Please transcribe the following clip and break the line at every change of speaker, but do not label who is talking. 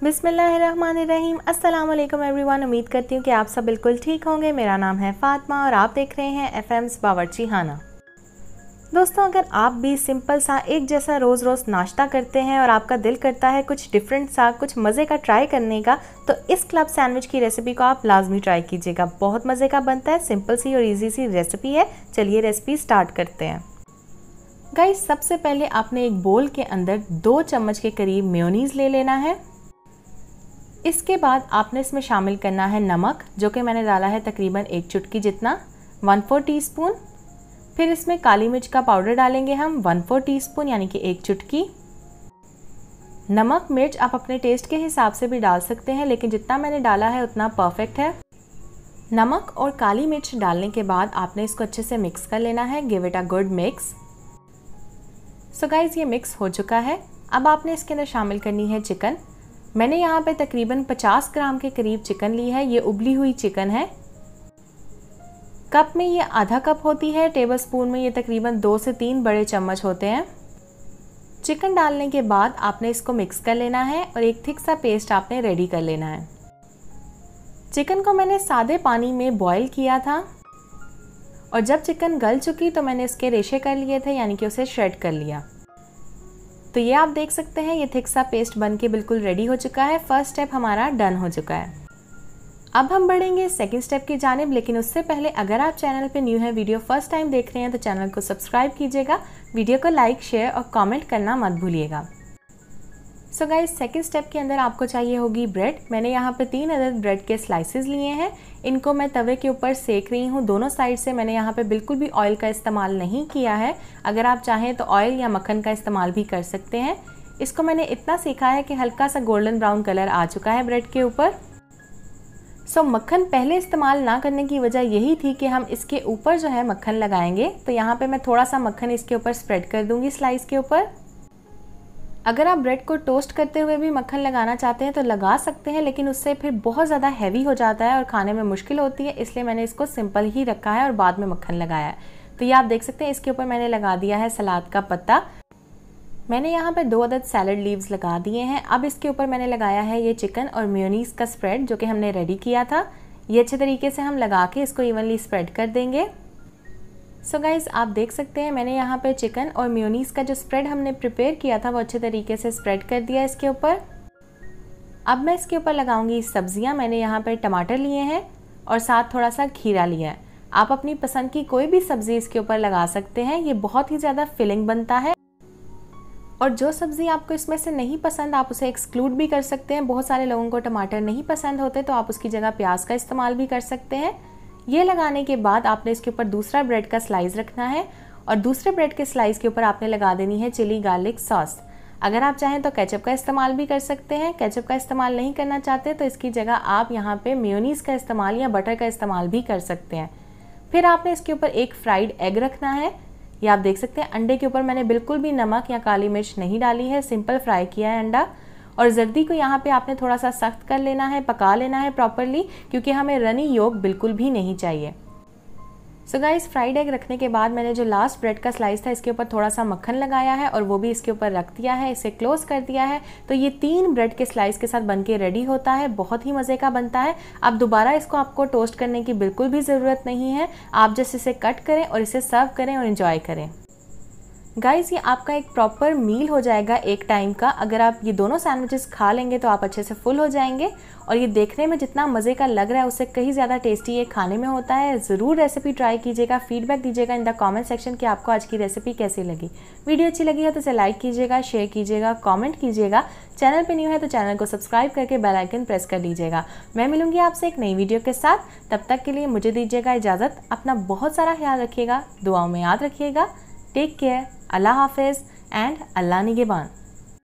बिस्मिल्लाहिर्रहमानिर्रहीम। अस्सलाम वालेकुम एवरीवन। उम्मीद करती हूँ कि आप सब बिल्कुल ठीक होंगे। मेरा नाम है फ़ातिमा और आप देख रहे हैं एफएम्स बावर्ची खाना। दोस्तों, अगर आप भी सिंपल सा एक जैसा रोज़ रोज़ नाश्ता करते हैं और आपका दिल करता है कुछ डिफरेंट सा, कुछ मज़े का ट्राई करने का, तो इस क्लब सैंडविच की रेसिपी को आप लाजमी ट्राई कीजिएगा। बहुत मज़े का बनता है, सिंपल सी और ईजी सी रेसिपी है। चलिए रेसिपी स्टार्ट करते हैं। गाइस, सबसे पहले आपने एक बोल के अंदर 2 चम्मच के करीब मेयोनीज़ ले लेना है। इसके बाद आपने इसमें शामिल करना है नमक, जो कि मैंने डाला है तकरीबन 1 चुटकी जितना, 1/4 टीस्पून। फिर इसमें काली मिर्च का पाउडर डालेंगे हम 1/4 टीस्पून, यानी कि 1 चुटकी। नमक मिर्च आप अपने टेस्ट के हिसाब से भी डाल सकते हैं, लेकिन जितना मैंने डाला है उतना परफेक्ट है। नमक और काली मिर्च डालने के बाद आपने इसको अच्छे से मिक्स कर लेना है। Give it a good mix. So guys, ये मिक्स हो चुका है। अब आपने इसके अंदर शामिल करनी है चिकन। मैंने यहाँ पे तकरीबन 50 ग्राम के करीब चिकन ली है। ये उबली हुई चिकन है। कप में ये आधा कप होती है, टेबल स्पून में ये तकरीबन 2 से 3 बड़े चम्मच होते हैं। चिकन डालने के बाद आपने इसको मिक्स कर लेना है और एक थिक सा पेस्ट आपने रेडी कर लेना है। चिकन को मैंने सादे पानी में बॉईल किया था और जब चिकन गल चुकी तो मैंने इसके रेशे कर लिए थे, यानी कि उसे श्रेड कर लिया। तो ये आप देख सकते हैं, ये थिक सा पेस्ट बन के बिल्कुल रेडी हो चुका है। फर्स्ट स्टेप हमारा डन हो चुका है। अब हम बढ़ेंगे सेकंड स्टेप की जानिब, लेकिन उससे पहले अगर आप चैनल पे न्यू है, वीडियो फर्स्ट टाइम देख रहे हैं, तो चैनल को सब्सक्राइब कीजिएगा। वीडियो को लाइक, शेयर और कमेंट करना मत भूलिएगा। सो गाइस, सेकंड स्टेप के अंदर आपको चाहिए होगी ब्रेड। मैंने यहाँ पे 3 अदद ब्रेड के स्लाइसेस लिए हैं। इनको मैं तवे के ऊपर सेक रही हूँ दोनों साइड से। मैंने यहाँ पे बिल्कुल भी ऑयल का इस्तेमाल नहीं किया है। अगर आप चाहें तो ऑयल या मक्खन का इस्तेमाल भी कर सकते हैं। इसको मैंने इतना सेका है कि हल्का सा गोल्डन ब्राउन कलर आ चुका है ब्रेड के ऊपर। सो मक्खन पहले इस्तेमाल ना करने की वजह यही थी कि हम इसके ऊपर जो है मक्खन लगाएंगे। तो यहाँ पे मैं थोड़ा सा मक्खन इसके ऊपर स्प्रेड कर दूंगी स्लाइस के ऊपर। अगर आप ब्रेड को टोस्ट करते हुए भी मक्खन लगाना चाहते हैं तो लगा सकते हैं, लेकिन उससे फिर बहुत ज़्यादा हैवी हो जाता है और खाने में मुश्किल होती है। इसलिए मैंने इसको सिंपल ही रखा है और बाद में मक्खन लगाया है। तो ये आप देख सकते हैं, इसके ऊपर मैंने लगा दिया है सलाद का पत्ता। मैंने यहाँ पे 2 अदद सैलड लीव्स लगा दिए हैं। अब इसके ऊपर मैंने लगाया है ये चिकन और मेयोनीज़ का स्प्रेड, जो कि हमने रेडी किया था। ये अच्छे तरीके से हम लगा के इसको इवनली स्प्रेड कर देंगे। सो गाइज़, आप देख सकते हैं, मैंने यहाँ पे चिकन और मेयोनीज़ का जो स्प्रेड हमने प्रिपेयर किया था वो अच्छे तरीके से स्प्रेड कर दिया इसके ऊपर। अब मैं इसके ऊपर लगाऊंगी सब्जियाँ। मैंने यहाँ पे टमाटर लिए हैं और साथ थोड़ा सा खीरा लिया है। आप अपनी पसंद की कोई भी सब्ज़ी इसके ऊपर लगा सकते हैं। ये बहुत ही ज़्यादा फिलिंग बनता है। और जो सब्ज़ी आपको इसमें से नहीं पसंद, आप उसे एक्सक्लूड भी कर सकते हैं। बहुत सारे लोगों को टमाटर नहीं पसंद होते, तो आप उसकी जगह प्याज का इस्तेमाल भी कर सकते हैं। ये लगाने के बाद आपने इसके ऊपर दूसरा ब्रेड का स्लाइस रखना है और दूसरे ब्रेड के स्लाइस के ऊपर आपने लगा देनी है चिली गार्लिक सॉस। अगर आप चाहें तो केचप का इस्तेमाल भी कर सकते हैं। केचप का इस्तेमाल नहीं करना चाहते तो इसकी जगह आप यहाँ पे मेयोनीज़ का इस्तेमाल या बटर का इस्तेमाल भी कर सकते हैं। फिर आपने इसके ऊपर एक फ्राइड एग रखना है। ये आप देख सकते हैं, अंडे के ऊपर मैंने बिल्कुल भी नमक या काली मिर्च नहीं डाली है, सिंपल फ्राई किया है अंडा। और जर्दी को यहाँ पे आपने थोड़ा सा सख्त कर लेना है, पका लेना है प्रॉपरली, क्योंकि हमें रनी योग बिल्कुल भी नहीं चाहिए। सो गाइस, फ्राइड एग रखने के बाद मैंने जो लास्ट ब्रेड का स्लाइस था इसके ऊपर थोड़ा सा मक्खन लगाया है और वो भी इसके ऊपर रख दिया है, इसे क्लोज कर दिया है। तो ये 3 ब्रेड के स्लाइस के साथ बनके रेडी होता है। बहुत ही मज़े का बनता है। अब दोबारा इसको आपको टोस्ट करने की बिल्कुल भी ज़रूरत नहीं है। आप जस्ट इसे कट करें और इसे सर्व करें और इन्जॉय करें। गाइस, ये आपका एक प्रॉपर मील हो जाएगा एक टाइम का। अगर आप ये दोनों सैंडविचेस खा लेंगे तो आप अच्छे से फुल हो जाएंगे। और ये देखने में जितना मज़े का लग रहा है उससे कहीं ज़्यादा टेस्टी ये खाने में होता है। ज़रूर रेसिपी ट्राई कीजिएगा। फीडबैक दीजिएगा इन द कमेंट सेक्शन कि आपको आज की रेसिपी कैसी लगी। वीडियो अच्छी लगी है तो इसे लाइक कीजिएगा, शेयर कीजिएगा, कमेंट कीजिएगा। चैनल पर न्यू है तो चैनल को सब्सक्राइब करके बेल आइकन प्रेस कर लीजिएगा। मैं मिलूंगी आपसे एक नई वीडियो के साथ। तब तक के लिए मुझे दीजिएगा इजाज़त। अपना बहुत सारा ख्याल रखिएगा, दुआओं में याद रखिएगा। टेक केयर, अल्लाह हाफिज़ एंड अल्लाह निगहबान।